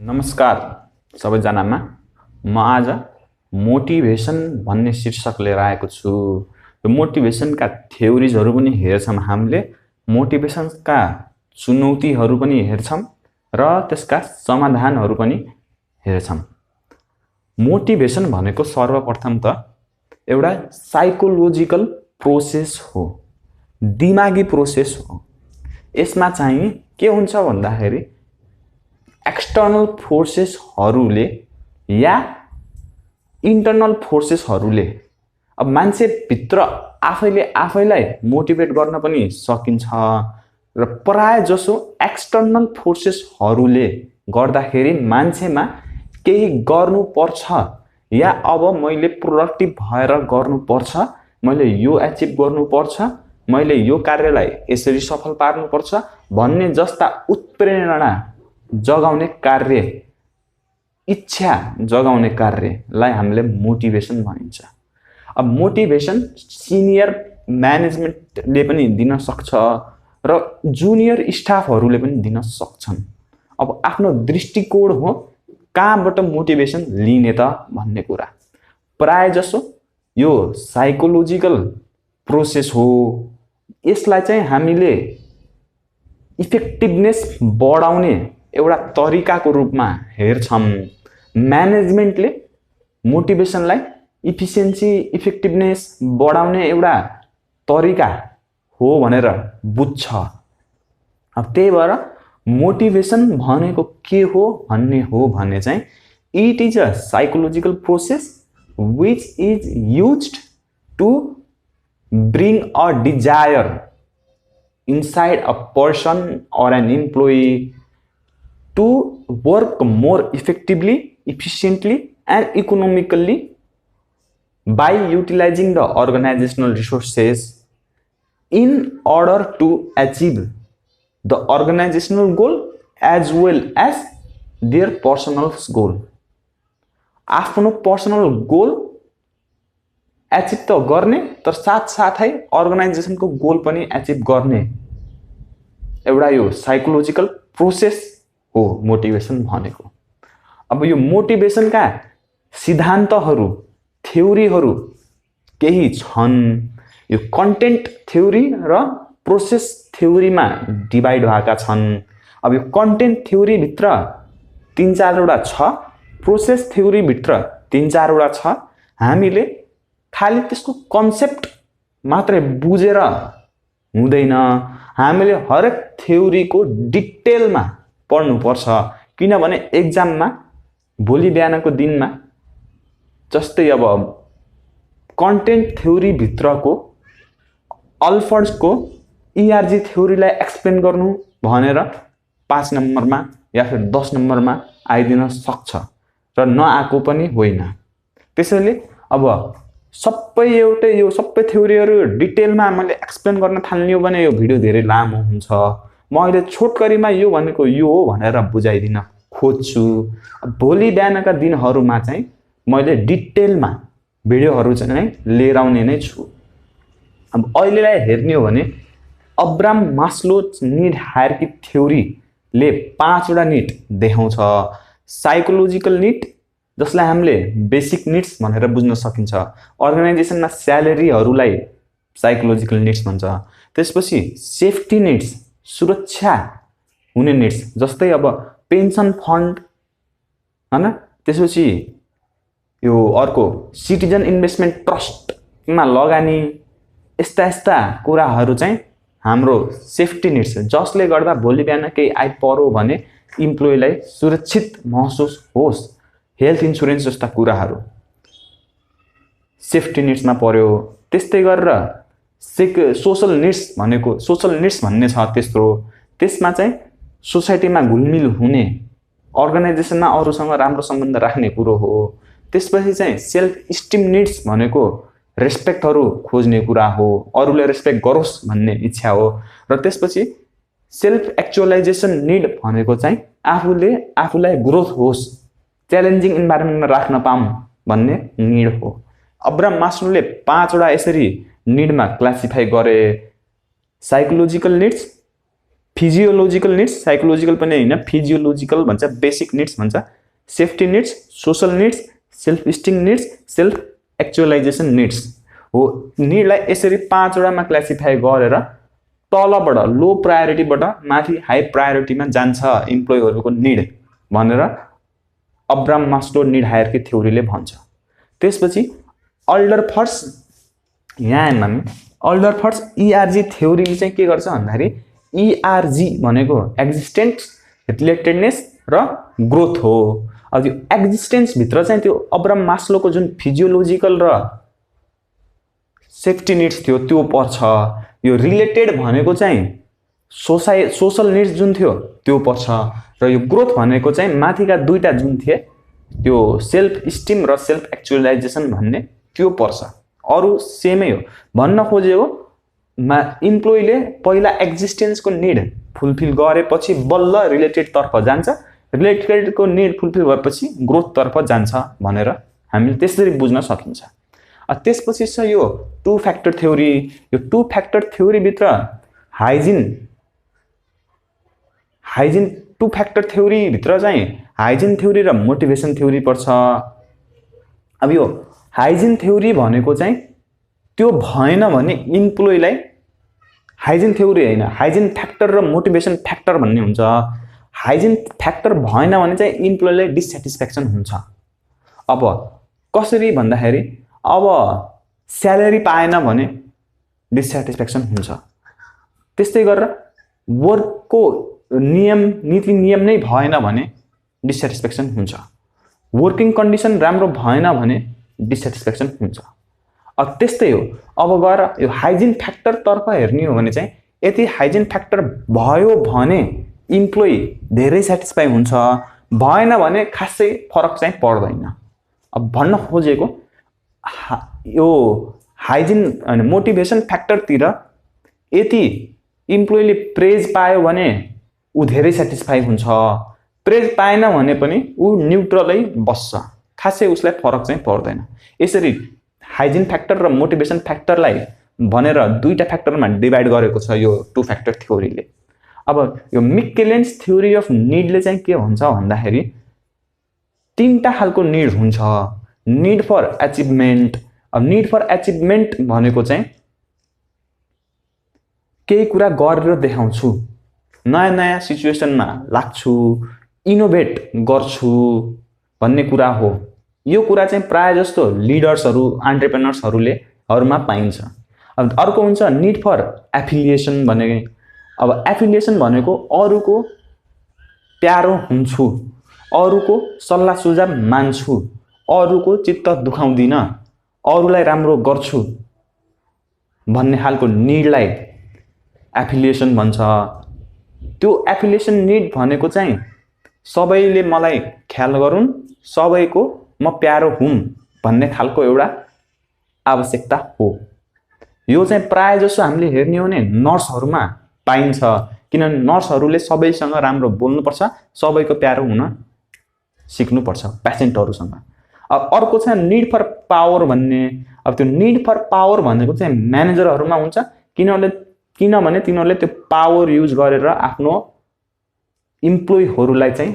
नमस्कार सबैजनामा। म आज मोटिभेसन भन्ने शीर्षक लिएर आएको छु। यो मोटिभेसनका थ्योरिजहरू पनि हेर्छौँ हामीले, मोटिभेसनका चुनौतीहरू पनि हेर्छौँ र त्यसका समाधानहरू पनि हेर्छौँ। मोटिभेसन भनेको सर्वप्रथम त एउटा साइकोलोजिकल प्रोसेस हो, दिमागी प्रोसेस हो। यसमा चाहिँ के हुन्छ भन्दाखेरि एक्सटर्नल फोर्सेसहरूले या इन्टर्नल फोर्सेसहरूले अब मान्छे भित्र आफैले आफैलाई मोटिभेट गर्न पनि सकिन्छ र प्राय जसो एक्सटर्नल फोर्सेसहरूले गर्दाखेरि मान्छेमा केही गर्नुपर्छ या अब मैले प्रोडक्टिभ भएर गर्नुपर्छ, मैले यो अचिभ गर्नुपर्छ, मैले यो कार्यलाई यसरी सफल पार्नुपर्छ भन्ने जस्ता उत्प्रेरणा जगाउने कार्य, इच्छा जगाउने कार्यलाई हामीले मोटिभेसन भनिन्छ। अब मोटिभेसन सिनियर म्यानेजमेन्टले पनि दिन सक्छ र जुनियर स्टाफहरूले पनि दिन सक्छन्। अब आफ्नो दृष्टिकोण हो कहाँबाट मोटिभेसन लिने त भन्ने कुरा। प्राय जसो यो साइकोलोजिकल प्रोसेस हो। यसलाई चाहिँ हामीले इफेक्टिभनेस बढाउने एउटा तरिकाको रूपमा हेर्छौँ। म्यानेजमेन्टले मोटिभेसनलाई इफिसियन्सी, इफेक्टिभनेस बढाउने एउटा तरिका हो भनेर बुझ्छ। अब त्यही भएर मोटिभेसन भनेको के हो भन्ने हो भने चाहिँ it is a psychological process which is used to bring a desire inside a person or an employee to work more effectively, efficiently and economically by utilizing the organizational resources in order to achieve the organizational goal as well as their personal goal. आफ्नो personal goal achieve त गर्ने तर साथसाथै अर्गनाइजेसनको goal पनि achieve गर्ने एउटा यो psychological process हो मोटिभेसन भनेको। अब यो मोटिभेसनका सिद्धान्तहरू, थ्योरीहरू केही छन्। यो कन्टेन्ट थ्योरी र प्रोसेस थ्योरीमा डिभाइड भएका छन्। अब यो कन्टेन्ट थ्योरीभित्र 3-4वटा छ, प्रोसेस थ्योरीभित्र 3-4वटा छ। हामीले खाली त्यसको कन्सेप्ट मात्रै बुझेर हुँदैन, हामीले हरेक थ्योरीको डिटेलमा पढ्नुपर्छ। किनभने एक्जाममा भोलि बिहानको दिनमा जस्तै अब कन्टेन्ट थ्योरीभित्रको अल्फर्ड्सको इआरजी थ्योरीलाई एक्सप्लेन गर्नु भनेर 5 नम्बरमा या फिर 10 नम्बरमा आइदिन सक्छ र नआएको पनि होइन। त्यसैले अब सबै एउटै यो सबै थ्योरीहरू डिटेलमा मैले एक्सप्लेन गर्न थाल्ने हो भने यो भिडियो धेरै लामो हुन्छ। म अहिले छोटकरीमा यो भनेको यो हो भनेर बुझाइदिन खोज्छु। भोलि बिहानका दिनहरूमा चाहिँ मैले डिटेलमा भिडियोहरू चाहिँ लिएर आउने नै छु। अब अहिलेलाई हेर्ने हो भने अब्राम मास्लो निड हायरार्की थ्योरीले 5वटा निड देखाउँछ। साइकोलोजिकल निड जसलाई हामीले बेसिक निड्स भनेर बुझ्न सकिन्छ। अर्गनाइजेसनमा स्यालेरीहरूलाई साइकोलोजिकल निड्स भन्छ। त्यसपछि सेफ्टी निड्स, सुरक्षा हुने निड्स जस्तै अब पेन्सन फन्ड हैन। त्यसपछि यो अर्को सिटिजन इन्भेस्टमेन्ट ट्रस्टमा लगानी, यस्ता कुराहरू चाहिँ हाम्रो सेफ्टी निड्स, जसले गर्दा भोलि बिहान केही आइपरो भने इम्प्लोइलाई सुरक्षित महसुस होस्। हेल्थ इन्सुरेन्स जस्ता कुराहरू सेफ्टी निड्समा पर्यो। त्यस्तै गरेर सोशल निड्स भनेको, सोशल निड्स भन्ने छ त्यस्तो। त्यसमा चाहिँ सोसाइटीमा घुलमिल हुने, अर्गनाइजेसनमा अरूसँग राम्रो सम्बन्ध राख्ने कुरो हो। त्यसपछि चाहिँ सेल्फ स्टिम निड्स भनेको रेस्पेक्टहरू खोज्ने कुरा हो, अरूले रेस्पेक्ट गरोस् भन्ने इच्छा हो। र त्यसपछि सेल्फ एक्चुअलाइजेसन निड भनेको चाहिँ आफूले आफूलाई ग्रोथ होस्, च्यालेन्जिङ इन्भाइरोमेन्टमा राख्न पाऊँ भन्ने निड हो। अब्राम मास्लोले 5वटा यसरी निडमा क्लासिफाई गरे। Psychological needs, physiological needs, psychological पनि होइन, फिजियोलोजिकल भन्छ, बेसिक निड्स भन्छ, safety needs, social needs, self steam needs, self actualisation needs हो। निडलाई यसरी 5 वटामा क्लासिफाई गरेर तलबाट लो प्रायोरिटीबाट माथि हाई प्रायोरिटीमा जान्छ इम्प्लोइहरूको निड भनेर अब्राम मास्लो निड हायरार्की थ्योरीले भन्छ। त्यसपछि अल्डरफर्स, यहाँ हेर्नु हामी, अल्डरफर्स ERG थ्योरीले चाहिँ के गर्छ भन्दाखेरि ERG भनेको एक्जिस्टेन्स, रिलेटेडनेस र ग्रोथ हो। अब यो एक्जिस्टेन्स भित्र चाहिँ त्यो अब्राम मास्लोको जुन फिजियोलोजिकल र सेफ्टी निड्स थियो त्यो पर्छ। यो रिलेटेड भनेको चाहिँ सोसल निड्स जुन थियो त्यो पर्छ र यो ग्रोथ भनेको चाहिँ माथिका दुईटा जुन थिए त्यो सेल्फ स्टिम र सेल्फ एक्चुअलाइजेसन भन्ने त्यो पर्छ। अरु सेमै हो। भन्न खोजेको इम्प्लोइले पहिला एक्जिस्टेन्सको निड फुलफिल गरेपछि बल्ल रिलेटेड तर्फ जान्छ, रिलेटेडको निड फुलफिल भएपछि ग्रोथ तर्फ जान्छ भनेर हामीले त्यसरी बुझ्न सकिन्छ। त्यसपछि छ यो 2 फ्याक्टर थ्योरी। यो 2 फ्याक्टर थ्योरी भित्र हाइजिन 2 फ्याक्टर थ्योरी भित्र चाहिँ हाइजिन थ्योरी र मोटिभेसन थ्योरी पर्छ। अब यो हाइजिन थ्योरी भनेको चाहिँ त्यो भएन भने इम्प्लोइलाई, हाइजिन थ्योरी हैन, हाइजिन फ्याक्टर र मोटिभेसन फ्याक्टर भन्ने हुन्छ। हाइजिन फ्याक्टर भएन भने चाहिँ इम्प्लोइलाई डिसस्याटिस्फ्याक्सन हुन्छ। अब कसरी भन्दाखेरि अब स्यालेरी पाएन भने डिसस्याटिस्फ्याक्सन हुन्छ। त्यस्तै गरेर वर्कको नियम नीति नियम नै भएन भने डिसस्याटिस्फ्याक्सन हुन्छ। वर्किङ कन्डिसन राम्रो भएन भने डिसस्याटिस्फ्याक्सन हुन्छ। अब त्यस्तै हो। अब गएर यो हाइजिन फ्याक्टर तर्फ हेर्ने हो भने चाहिँ यदि हाइजिन फ्याक्टर भयो भने इम्प्लोइ धेरै सेटिस्फाई हुन्छ, भएन भने खासै फरक चाहिँ पर्दैन। अब भन्न खोजेको यो हाइजिन अनि मोटिभेसन फ्याक्टरतिर यदि इम्प्लोइले प्रेज पायो भने ऊ धेरै सेटिस्फाई हुन्छ, प्रेज पाएन भने पनि ऊ न्युट्रलै बस्छ, खासै उसलाई फरक चाहिँ पर्दैन। यसरी हाइजिन फ्याक्टर र मोटिभेसन फ्याक्टरलाई भनेर दुईटा फ्याक्टरमा डिभाइड गरेको छ यो 2 फ्याक्टर थ्योरीले। अब यो मिकेलेन्स थ्योरी अफ निडले चाहिँ के भन्छ भन्दाखेरि 3टा खालको निड हुन्छ। Need for achievement. अब निड फर अचिभमेन्ट भनेको चाहिँ केही कुरा गरेर देखाउँछु, नयाँ नयाँ सिचुएसनमा लाग्छु, इनोभेट गर्छु भन्ने कुरा हो। यो कुरा चाहिँ प्राय जस्तो लिडर्सहरू, एन्टरप्रेन्योर्सहरुमा पाइन्छ। अब अर्को हुन्छ निड फर एफिलिएसन भने। अब एफिलिएसन भनेको अरूको प्यारो हुन्छु, अरूको सल्लाह सुझाव मान्छु, अरूको चित्त दुखाउँदिन, अरूलाई राम्रो गर्छु भन्ने खालको निडलाई एफिलिएसन भन्छ। त्यो एफिलिएसन निड भनेको चाहिँ सबैले मलाई ख्याल गरून्, सबैको म प्यारो हुँ भन्ने खालको एउटा आवश्यकता हो। यो चाहिँ प्राय जसो हामीले हेर्ने हो भने नर्सहरुमा पाइन्छ, किनभने नर्सहरुले सबैसँग राम्रो बोल्नुपर्छ, सबैको प्यारो हुन सिक्नुपर्छ पेशेन्टहरुसँग। अब अर्को छ निड फर पावर भन्ने। अब त्यो निड फर पावर भनेको चाहिँ म्यानेजरहरुमा हुन्छ, किनभने तिनीहरुले त्यो पावर युज गरेर आफ्नो इम्प्लोइहरुलाई चाहिँ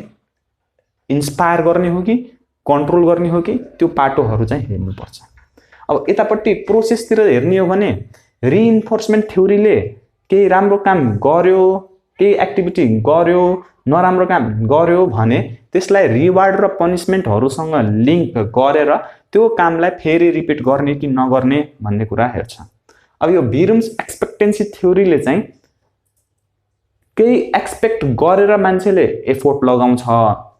इन्स्पायर गर्ने हो कि कन्ट्रोल गर्ने हो कि त्यो पाटोहरु चाहिँ हेर्नुपर्छ। अब यतापट्टि प्रोसेसतिर हेर्ने हो भने रिइन्फोर्समेन्ट थ्योरीले केही राम्रो काम गर्यो, केही एक्टिभिटी गर्यो, नराम्रो काम गर्यो भने त्यसलाई रिवार्ड र पनिशमेन्टहरुसँग लिंक गरेर त्यो कामलाई फेरि रिपिट गर्ने कि नगर्ने भन्ने कुरा हेर्छ। अब यो बिरुम्स एक्सपेक्टेन्सी थ्योरीले चाहिँ केही एक्सपेक्ट गरेर मान्छेले एफोर्ट लगाउँछ,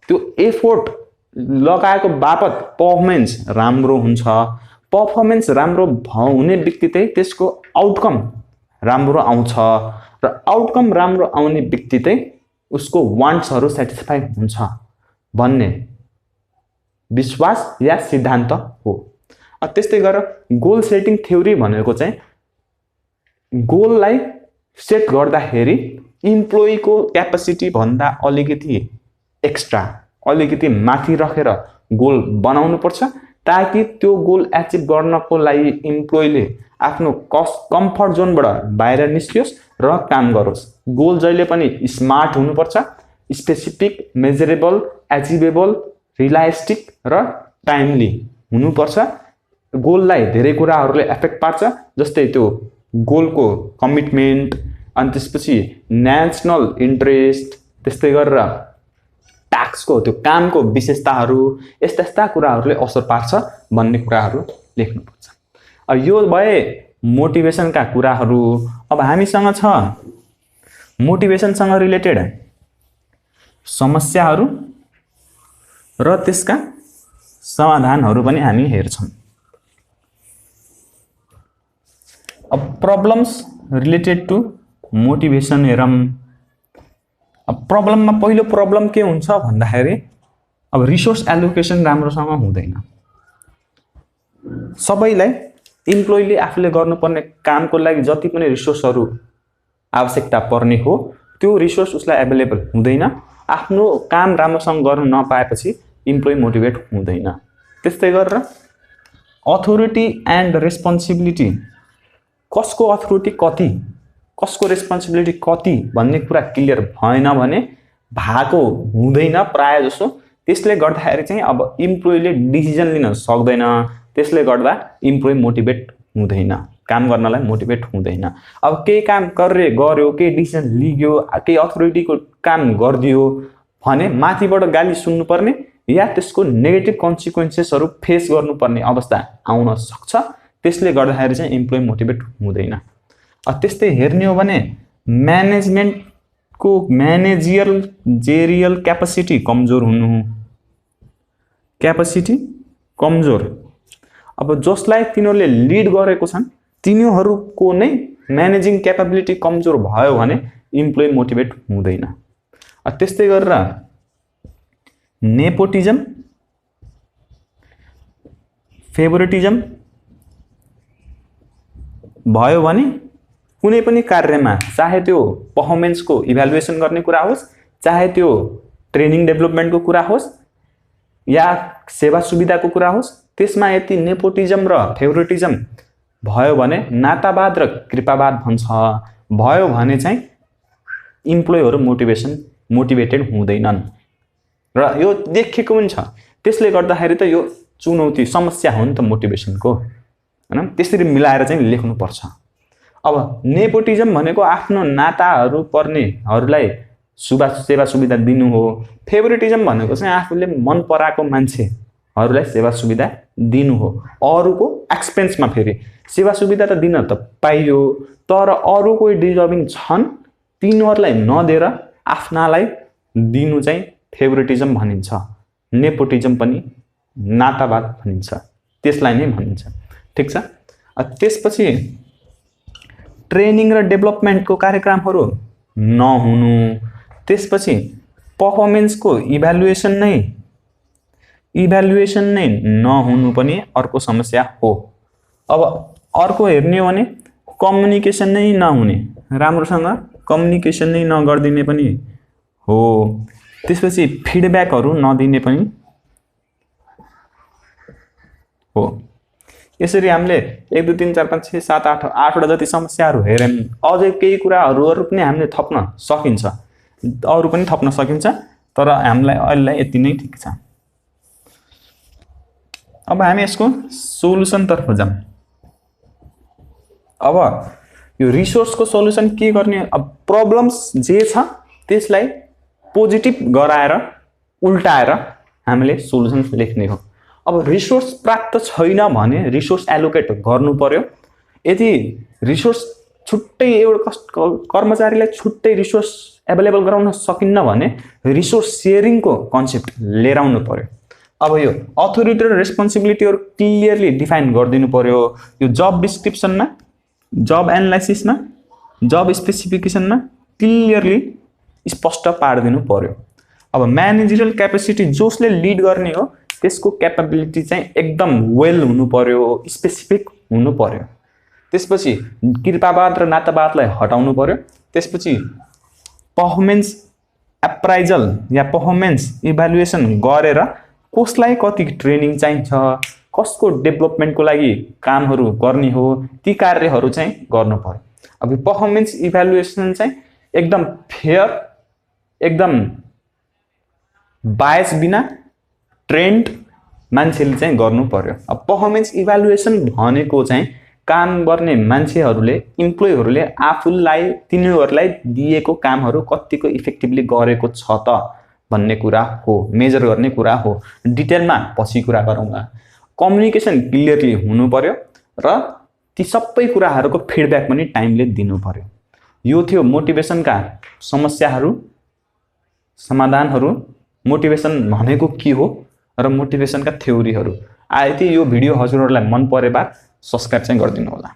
त्यो एफोर्ट लगाएको बापत पर्फर्मेन्स राम्रो हुन्छ, पर्फर्मेन्स राम्रो हुने बित्तिकै त्यसको आउटकम राम्रो आउँछ र आउटकम राम्रो आउने बित्तिकै उसको वान्ट्सहरु सेटिस्फाई हुन्छ भन्ने विश्वास या सिद्धान्त हो। त्यस्तै गरेर गोल सेटिङ थ्योरी भनेको चाहिँ गोललाई सेट गर्दाखेरि इम्प्लोइको क्यापासिटी भन्दा अलिकति एक्स्ट्रा, अलिकति माथि राखेर गोल बनाउनु पर्छ ताकि त्यो गोल अचिभ गर्नको लागि इम्प्लोइले आफ्नो कम्फर्ट जोनबाट बाहिर निस्कियोस् र काम गरोस्। गोल जहिले पनि स्मार्ट हुनुपर्छ, स्पेसिफिक, मेजरेबल, एचिभेबल, रियलिस्टिक र टाइमली हुनुपर्छ। गोललाई धेरै कुराहरूले एफेक्ट पार्छ, जस्तै त्यो गोलको कमिटमेन्ट, अनि त्यसपछि नेसनल इन्ट्रेस्ट, त्यस्तै गरेर टास्कको त्यो कामको विशेषताहरू, यस्ता यस्ता कुराहरूले असर पार्छ भन्ने कुराहरू लेख्नुपर्छ। अब यो भए मोटिभेसनका कुराहरू। अब हामीसँग छ मोटिभेसनसँग रिलेटेड समस्याहरू र त्यसका समाधानहरू पनि हामी हेर्छौँ। अब प्रब्लम्स रिलेटेड टु मोटिभेसन हेरौँ। अब प्रब्लममा पहिलो प्रब्लम के हुन्छ भन्दाखेरि अब रिसोर्स एलोकेसन राम्रोसँग हुँदैन। सबैलाई इम्प्लोइले आफूले गर्नुपर्ने कामको लागि जति पनि रिसोर्सहरू आवश्यकता पर्ने हो त्यो रिसोर्स उसलाई एभाइलेबल हुँदैन। आफ्नो काम राम्रोसँग गर्न नपाएपछि इम्प्लोइ मोटिभेट हुँदैन। त्यस्तै गरेर अथोरिटी एन्ड रेस्पोन्सिबिलिटी, कसको अथोरिटी कति, कसको रेस्पोन्सिबिलिटी कति भन्ने कुरा क्लियर भएन भने भएको हुँदैन प्राय जसो। त्यसले गर्दाखेरि चाहिँ अब इम्प्लोइले डिसिजन लिन सक्दैन। त्यसले गर्दा इम्प्लोइ मोटिभेट हुँदैन, काम गर्नलाई मोटिभेट हुँदैन। अब केही काम गर्यो, केही डिसिजन लियो, केही अथोरिटीको काम गरिदियो भने माथिबाट गाली सुन्नुपर्ने या त्यसको नेगेटिभ कन्सिक्वेन्सेसहरू फेस गर्नुपर्ने अवस्था आउन सक्छ। त्यसले गर्दाखेरि चाहिँ इम्प्लोइ मोटिभेट हुँदैन। त्यस्तै हेर्ने हो भने म्यानेजमेन्टको म्यानेजियरियल क्यापासिटी कमजोर हुनु, क्यापासिटी कमजोर। अब जसलाई तिनीहरूले लिड गरेको छन् तिनीहरूको नै म्यानेजिङ क्यापाबिलिटी कमजोर भयो भने इम्प्लोइ मोटिभेट हुँदैन। त्यस्तै गरेर नेपोटिजम, फेभरेटिजम भयो भने कुनै पनि कार्यमा, चाहे त्यो पर्फर्मेन्सको इभ्यालुएसन गर्ने कुरा होस्, चाहे त्यो ट्रेनिङ डेभलपमेन्टको कुरा होस् या सेवा सुविधाको कुरा होस्, त्यसमा यदि नेपोटिजम र फेभरेटिजम भयो भने, नातावाद र कृपावाद भन्छ भयो भने चाहिँ इम्प्लोइहरू मोटिभेटेड हुँदैनन् र यो देखेको पनि छ। त्यसले गर्दाखेरि त यो चुनौती समस्या हो नि त मोटिभेसनको, हैन? त्यसरी मिलाएर चाहिँ लेख्नुपर्छ। अब नेपोटिजम भनेको आफ्नो नाताहरू पर्नेहरूलाई सेवा सुविधा दिनु हो। फेभरेटिजम भनेको चाहिँ आफूले मन पराएको मान्छेहरूलाई सेवा सुविधा दिनु हो, अरूको एक्सपेन्समा। फेरि सेवा सुविधा त दिन त पाइयो, तर अरू कोही डिजर्भिङ छन् तिनीहरूलाई नदिएर आफ्नालाई दिनु चाहिँ फेभरेटिजम भनिन्छ। नेपोटिजम पनि नातावाद भनिन्छ, त्यसलाई नै भनिन्छ। ठिक छ। त्यसपछि ट्रेनिङ र डेभलपमेन्टको कार्यक्रमहरू नहुनु, त्यसपछि पर्फर्मेन्सको इभ्यालुएसन नै नहुनु पनि अर्को समस्या हो। अब अर्को हेर्ने हो भने कम्युनिकेसन नै नहुने, राम्रोसँग कम्युनिकेसन नै नगरिदिने पनि हो। त्यसपछि फिडब्याकहरू नदिने पनि हो। यसरी हामीले 1 2 3 4 5 6 7 8 8वटा जति समस्याहरू हेर्यौं। अझै केही कुराहरू पनि हामीले थप्न सकिन्छ, अरू पनि थप्न सकिन्छ, तर हामीलाई अहिले यति नै ठिक छ। अब हामी यसको सोलुसन तर्फ जाऊँ। अब यो रिसोर्सको सोलुसन के गर्ने? अब प्रब्लम्स जे छ त्यसलाई पोजिटिभ गराएर उल्टाएर हामीले सोलुसन लेख्ने हो। अब रिसोर्स प्राप्त छैन भने रिसोर्स एलोकेट गर्नु पर्यो। यदि रिसोर्स छुट्टै एउटा कर्मचारीलाई छुट्टै रिसोर्स एभाइलेबल गराउन सकिन्न भने रिसोर्स सेयरिङको कन्सेप्ट लिएर आउनु पर्यो। अब यो अथोरिटी र रेस्पोन्सिबिलिटीहरू क्लियरली डिफाइन गरिदिनु पर्यो। यो जब डिस्क्रिप्सनमा, जब एनालाइसिसमा, जब स्पेसिफिकेसनमा क्लियरली स्पष्ट पारिदिनु पर्यो। अब म्यानेजरियल क्यापेसिटी जसले लिड गर्ने हो त्यसको क्यापेबिलिटी चाहिँ एकदम वेल हुनु पर्यो, स्पेसिफिक हुनु पर्यो। त्यसपछि कृपावाद र नातावादलाई हटाउनु पर्यो। त्यसपछि पर्फर्मेन्स एप्राइजल या पर्फर्मेन्स इभ्यालुएसन गरेर कसलाई कति ट्रेनिङ चाहिन्छ, कसको डेभलपमेन्टको लागि कामहरू गर्ने हो ती कार्यहरू चाहिँ गर्नु पर्यो। अब पर्फर्मेन्स इभ्यालुएसन चाहिँ एकदम फेयर, एकदम बायस बिना ट्रेन्ड मान्छेले चाहिँ गर्नु पर्यो। अब पर्फर्मेन्स इभ्यालुएसन भनेको चाहिँ काम गर्ने मान्छेहरूले, इम्प्लोइहरूले आफूलाई तिनीहरूलाई दिएको कामहरू कतिको इफेक्टिभली गरेको छ त भन्ने कुरा हो, मेजर गर्ने कुरा हो। डिटेलमा पछि कुरा गरौँला। कम्युनिकेसन क्लियरली हुनु पर्यो र ती सबै कुराहरूको फिडब्याक पनि टाइमले दिनु पर्यो। यो थियो मोटिभेसनका समस्याहरू, समाधानहरू, मोटिभेसन भनेको के हो र मोटिभेसनका थ्योरीहरू। यदि यो भिडियो हजुरहरूलाई मन परे भए सब्स्क्राइब चाहिँ गरिदिनु होला।